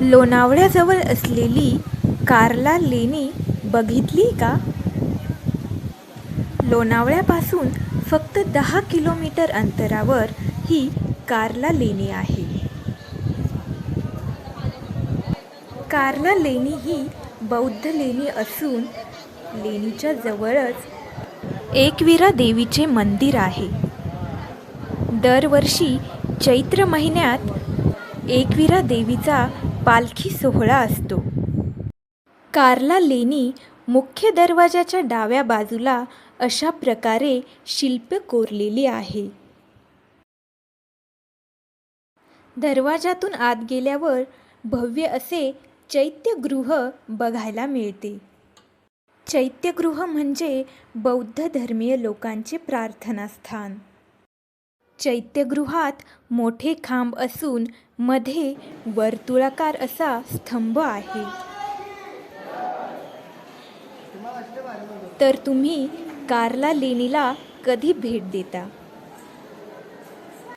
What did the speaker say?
लोणावळ्याजवळ असलेली कार्ला लेणी बघितली का? लोणावळ्यापासून फक्त 10 किलोमीटर अंतरावर ही कार्ला लेणी आहे. कार्ला लेणी ही बौद्ध लेणी असून लेणीच्या जवळच एकविरा देवीचे मंदिर आहे. दरवर्षी चैत्र महिन्यात एकविरा देवीचा पालखी सोहळा असतो. कार्ला लेणी मुख्य दरवाजाच्या डाव्या बाजूला अशा प्रकारे शिल्प कोरलेली आहे. दरवाजातून आत गेल्यावर भव्य असे चैत्यगृह बघायला मिळते. चैत्यगृह म्हणजे बौद्ध धर्मीय लोकांचे प्रार्थनास्थान. चैत्यगृहात मोठे खांब असून मध्ये वर्तुळाकार असा स्तंभ आहे. तर तुम्ही कार्ला लेणीला कधी भेट देता?